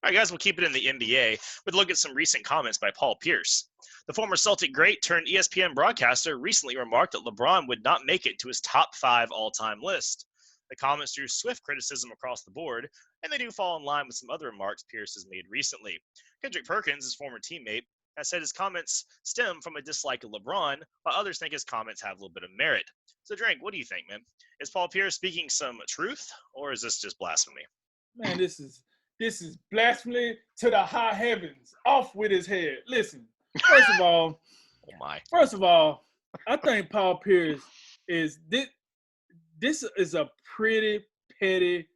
All right, guys, we'll keep it in the NBA with a look at some recent comments by Paul Pierce. The former Celtic great turned ESPN broadcaster recently remarked that LeBron would not make it to his top 5 all-time list. The comments drew swift criticism across the board, and they do fall in line with some other remarks Pierce has made recently. Kendrick Perkins, his former teammate, has said his comments stem from a dislike of LeBron, while others think his comments have a little bit of merit. So, Drink, what do you think, man? Is Paul Pierce speaking some truth, or is this just blasphemy? Man, this is blasphemy to the high heavens. Off with his head. Listen, first of all, Oh my. first of all, I think Paul Pierce is this. This is a pretty petty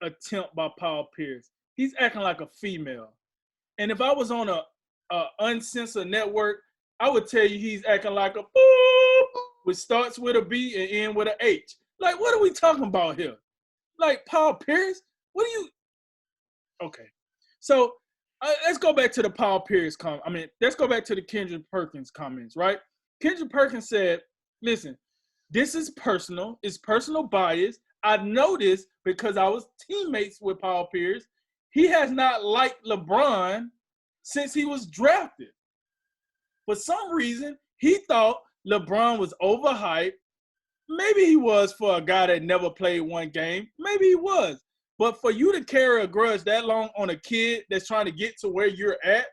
attempt by Paul Pierce. He's acting like a female, and if I was on a uncensored network, I would tell you he's acting like a boop, which starts with a B and end with an H. Like, what are we talking about here? Like Paul Pierce? What are you? Okay. So let's go back to the Paul Pierce comment. Let's go back to the Kendrick Perkins comments, right? Kendrick Perkins said, listen, this is personal. It's personal bias. I know this because I was teammates with Paul Pierce. He has not liked LeBron since he was drafted. For some reason, he thought LeBron was overhyped. Maybe he was for a guy that never played one game. Maybe he was. But for you to carry a grudge that long on a kid that's trying to get to where you're at,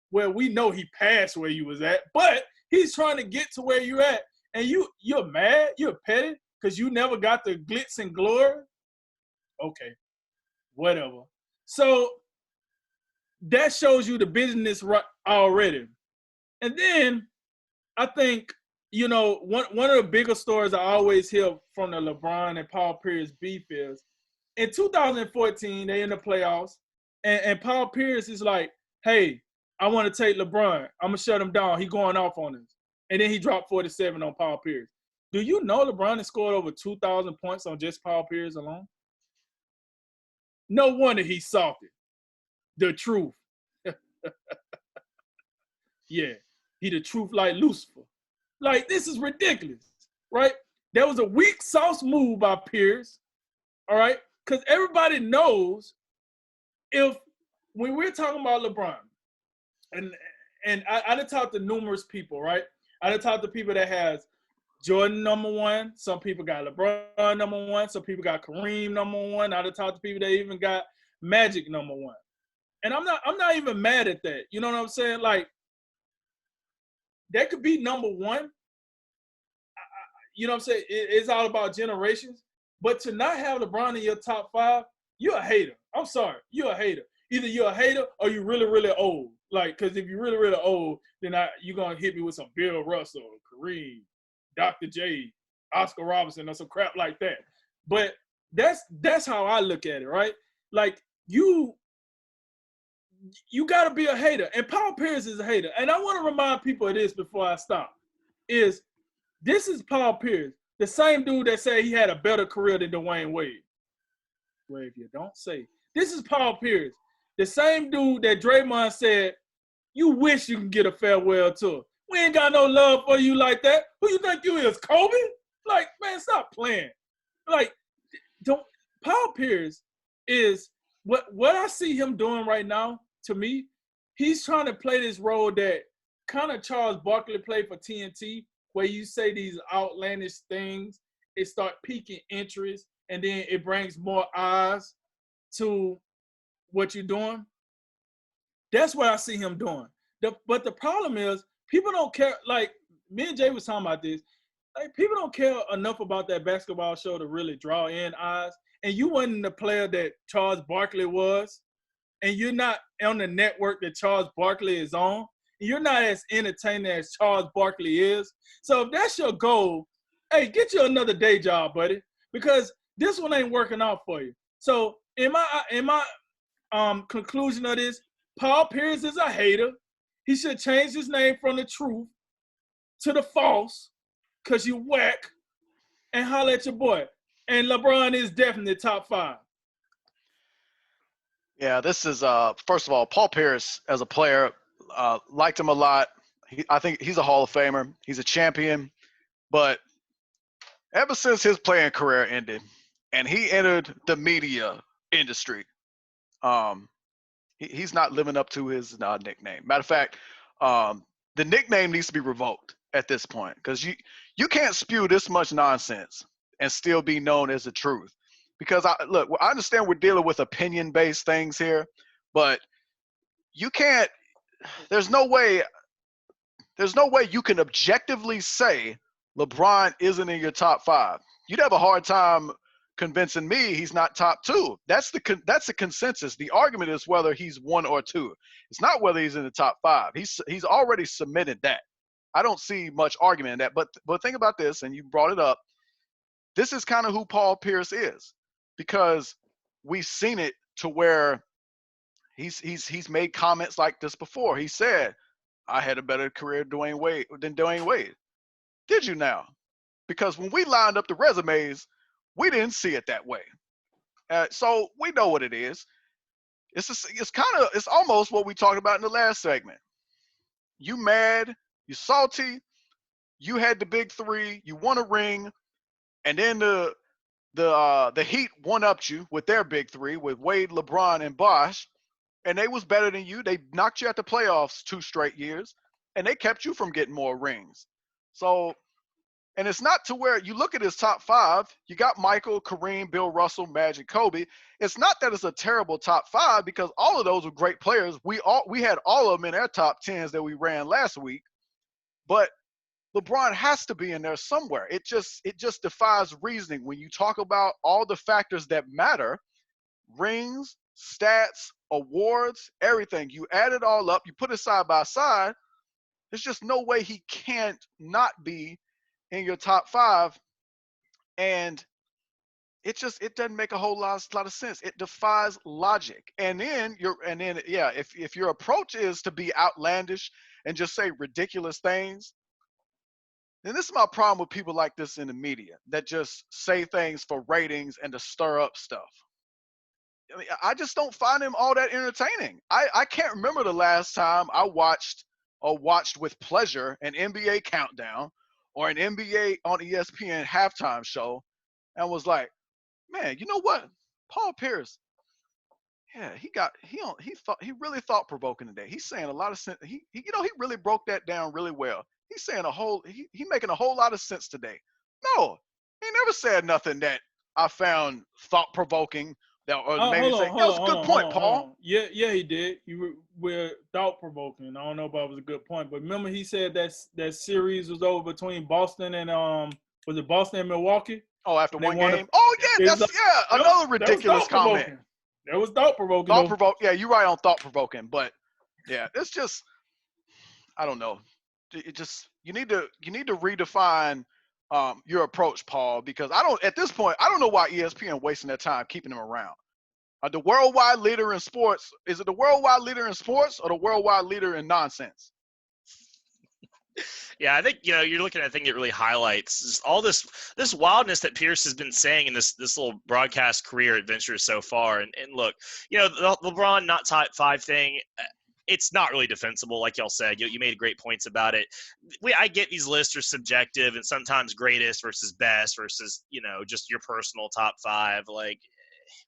where we know he passed where you was at, but he's trying to get to where you're at, and you're mad, you're petty because you never got the glitz and glory. Okay, whatever. So that shows you the business already. And then I think, one of the bigger stories I always hear from the LeBron and Paul Pierce beef is, in 2014, they in the playoffs, and Paul Pierce is like, hey, I want to take LeBron. I'm going to shut him down. He going off on us. And then he dropped 47 on Paul Pierce. Do you know LeBron has scored over 2,000 points on just Paul Pierce alone? No wonder he's salty. The truth. Yeah, he the truth like Lucifer. Like, this is ridiculous, right? That was a weak sauce move by Pierce, all right? Because everybody knows when we're talking about LeBron, and I done talked to numerous people, right? I done talked to people that has Jordan number 1. Some people got LeBron number 1. Some people got Kareem number 1. I done talked to people that even got Magic number 1. And I'm not even mad at that. You know what I'm saying? Like, that could be number 1. You know what I'm saying? It's all about generations. But to not have LeBron in your top 5, you're a hater. I'm sorry. You're a hater. Either you're a hater or you're really, really old. Like, because if you're really, really old, then you're going to hit me with some Bill Russell, Kareem, Dr. J, Oscar Robertson, or some crap like that. But that's how I look at it, right? Like, you got to be a hater. And Paul Pierce is a hater. And I want to remind people of this before I stop. This is Paul Pierce, the same dude that said he had a better career than Dwayne Wade. Well, if you don't say. This is Paul Pierce, the same dude that Draymond said, you wish you can get a farewell tour. We ain't got no love for you like that. Who you think you is, Kobe? Like, man, stop playing. Like, Paul Pierce is, what I see him doing right now, to me, he's trying to play this role that kind of Charles Barkley played for TNT, where you say these outlandish things, it start piquing interest, and then it brings more eyes to what you're doing. That's what I see him doing. But the problem is, people don't care. Like, me and Jay was talking about this. Like, people don't care enough about that basketball show to really draw in eyes. And you wasn't the player that Charles Barkley was. And you're not on the network that Charles Barkley is on. You're not as entertaining as Charles Barkley is. So if that's your goal, hey, get you another day job, buddy, because this one ain't working out for you. So in my conclusion of this, Paul Pierce is a hater. He should change his name from the truth to the false, because you whack, and holler at your boy. And LeBron is definitely top 5. Yeah, this is first of all, Paul Pierce as a player, liked him a lot. I think he's a Hall of Famer. He's a champion. But ever since his playing career ended and he entered the media industry, He's not living up to his nickname. Matter of fact, the nickname needs to be revoked at this point because you can't spew this much nonsense and still be known as the truth. Because I understand we're dealing with opinion-based things here, but you can't. There's no way you can objectively say LeBron isn't in your top 5. You'd have a hard time convincing me he's not top 2. That's the consensus. The argument is whether he's 1 or 2. It's not whether he's in the top 5. He's already submitted that. I don't see much argument in that. But think about this, and you brought it up. This is kind of who Paul Pierce is, because we've seen it to where he's made comments like this before. He said, I had a better career than Dwayne Wade. Did you now? Because when we lined up the resumes, we didn't see it that way. So we know what it is. It's almost what we talked about in the last segment. You mad, you salty, you had the big 3, you won a ring, and then the Heat one-upped you with their big 3 with Wade, LeBron, and Bosh, and they was better than you. They knocked you out the playoffs 2 straight years, and they kept you from getting more rings. So, and it's not to where you look at his top 5, you got Michael, Kareem, Bill Russell, Magic, Kobe. It's not that it's a terrible top 5 because all of those were great players. We had all of them in our top 10s that we ran last week, but LeBron has to be in there somewhere. It just defies reasoning when you talk about all the factors that matter: rings, stats, awards, everything. You add it all up, you put it side by side. There's just no way he can't not be in your top 5, and it doesn't make a whole lot of sense. It defies logic. And then if your approach is to be outlandish and just say ridiculous things, then this is my problem with people like this in the media that just say things for ratings and to stir up stuff. I mean, I just don't find him all that entertaining. I can't remember the last time I watched with pleasure an NBA countdown or an NBA on ESPN halftime show and was like, man, you know what? Paul Pierce, yeah, he really thought provoking today. He's saying a lot of sense. He really broke that down really well. He's saying he making a whole lot of sense today. No, he never said nothing that I found thought provoking. That made me say, that was a good point, Paul. Yeah, he did. You were thought provoking. I don't know if that was a good point, but remember he said that series was over between Boston and was it Boston and Milwaukee? Oh, after one game. Another ridiculous comment. That was thought provoking. Yeah, you're right on thought provoking, but yeah, it's just, I don't know. You need to redefine your approach, Paul, because at this point I don't know why ESPN wasting their time keeping him around. The worldwide leader in sports, is it the worldwide leader in sports or the worldwide leader in nonsense? Yeah, I think you're looking at a thing that really highlights just all this wildness that Pierce has been saying in this little broadcast career adventure so far. And look, the LeBron not top 5 thing, it's not really defensible, like y'all said. You made great points about it. I get these lists are subjective and sometimes greatest versus best versus just your personal top 5, like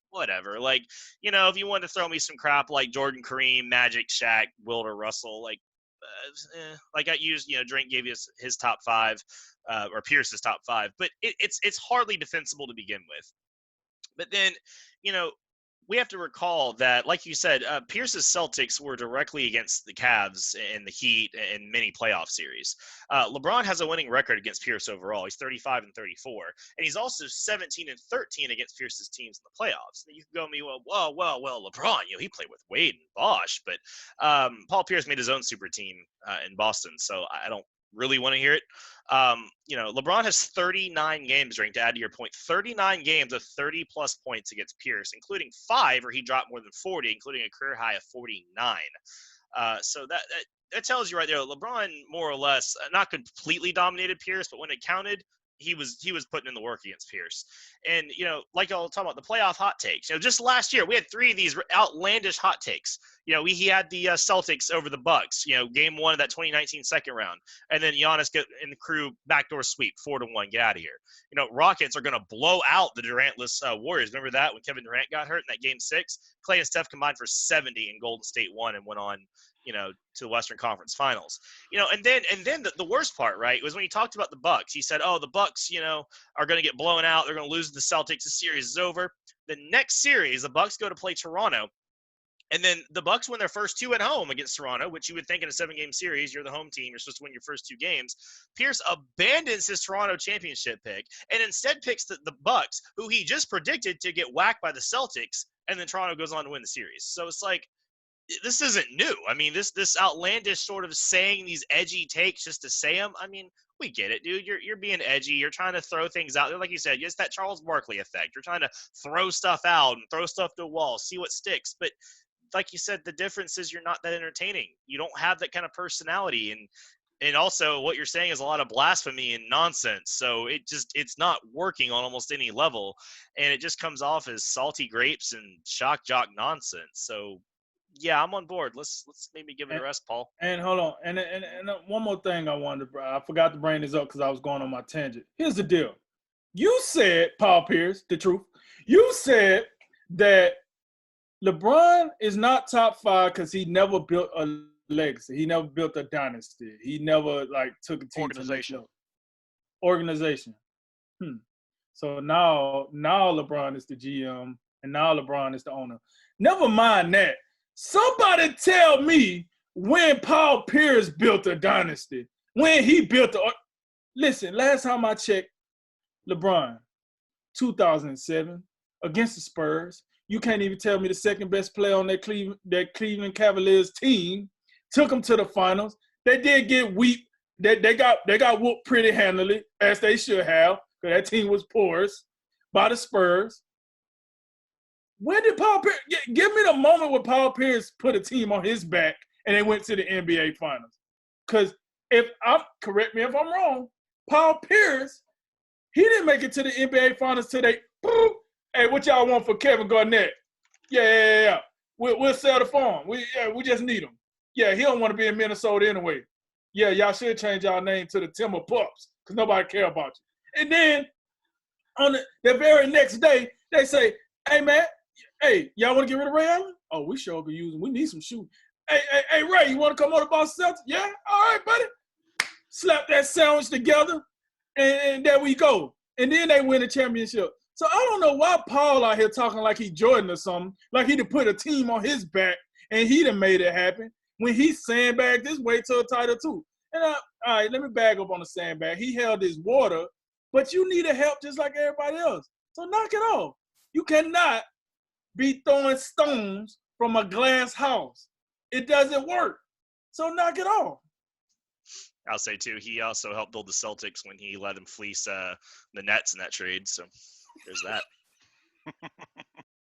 whatever. Like if you want to throw me some crap like Jordan, Kareem, Magic, Shaq, Wilt, or Russell, like I used, Drake gave us his top 5, or Pierce's top 5, but it's hardly defensible to begin with. But then, we have to recall that, like you said, Pierce's Celtics were directly against the Cavs and the Heat in many playoff series. LeBron has a winning record against Pierce overall. He's 35-34, and he's also 17-13 against Pierce's teams in the playoffs. And you can go to me, well, LeBron, he played with Wade and Bosh, but Paul Pierce made his own super team in Boston, so I don't really want to hear it. LeBron has 39 games, Drink, to add to your point, 39 games of 30-plus points against Pierce, including 5 where he dropped more than 40, including a career high of 49. So that tells you right there, LeBron more or less not completely dominated Pierce, but when it counted, he was putting in the work against Pierce. And, like y'all talking about the playoff hot takes, just last year we had 3 of these outlandish hot takes. He had the Celtics over the Bucks, game one of that 2019 second round. And then Giannis and the crew backdoor sweep 4-1, get out of here. Rockets are going to blow out the Durantless Warriors. Remember that when Kevin Durant got hurt in that game 6? Clay and Steph combined for 70 and Golden State won and went on, to the Western Conference Finals. And then the worst part, right, was when he talked about the Bucks. He said, "Oh, the Bucks, are going to get blown out. They're going to lose to the Celtics. The series is over." The next series, the Bucks go to play Toronto. And then the Bucks win their first 2 at home against Toronto, which you would think in a 7-game series, you're the home team, you're supposed to win your first 2 games. Pierce abandons his Toronto championship pick and instead picks the Bucks, who he just predicted to get whacked by the Celtics, and then Toronto goes on to win the series. So it's like, this isn't new. I mean, this outlandish sort of saying these edgy takes just to say them. I mean, we get it, dude. You're being edgy. You're trying to throw things out there. Like you said, it's that Charles Barkley effect. You're trying to throw stuff out and throw stuff to a wall, see what sticks. But like you said, the difference is you're not that entertaining. You don't have that kind of personality. And also what you're saying is a lot of blasphemy and nonsense. So it's not working on almost any level. And it just comes off as salty grapes and shock jock nonsense. So yeah, I'm on board. Let's maybe give it a rest, Paul. And hold on. And one more thing I forgot to bring this up because I was going on my tangent. Here's the deal. You said, Paul Pierce, the truth. You said that LeBron is not top 5 because he never built a legacy. He never built a dynasty. He never took a team Organization. Organization. So now LeBron is the GM and now LeBron is the owner. Never mind that. Somebody tell me when Paul Pierce built a dynasty. When he built listen, last time I checked, LeBron, 2007 against the Spurs. You can't even tell me the second best player on that Cleveland Cavaliers team took them to the finals. They did get weak. They got whooped pretty handily, as they should have, because that team was porous by the Spurs. When did Paul Pierce give me the moment where Paul Pierce put a team on his back and they went to the NBA Finals? Because correct me if I'm wrong, Paul Pierce, he didn't make it to the NBA Finals till they boop. Hey, what y'all want for Kevin Garnett? Yeah. We'll sell the farm. We just need him. Yeah, he don't want to be in Minnesota anyway. Yeah, y'all should change y'all name to the Timber Pups because nobody care about you. And then on the very next day, they say, "Hey man, y'all want to get rid of Ray Allen? Oh, we sure be using. We need some shooting. Hey Ray, you want to come on the Boston Celtics? Yeah, all right, buddy. Slap that sandwich together, and there we go. And then they win the championship. So I don't know why Paul out here talking like he Jordan or something, like he done put a team on his back and he done made it happen when he sandbagged his way to a title too. And all right, let me bag up on the sandbag. He held his water, but you needed help just like everybody else. So knock it off. You cannot be throwing stones from a glass house. It doesn't work. So knock it off. I'll say too, he also helped build the Celtics when he let them fleece the Nets in that trade. So there's that.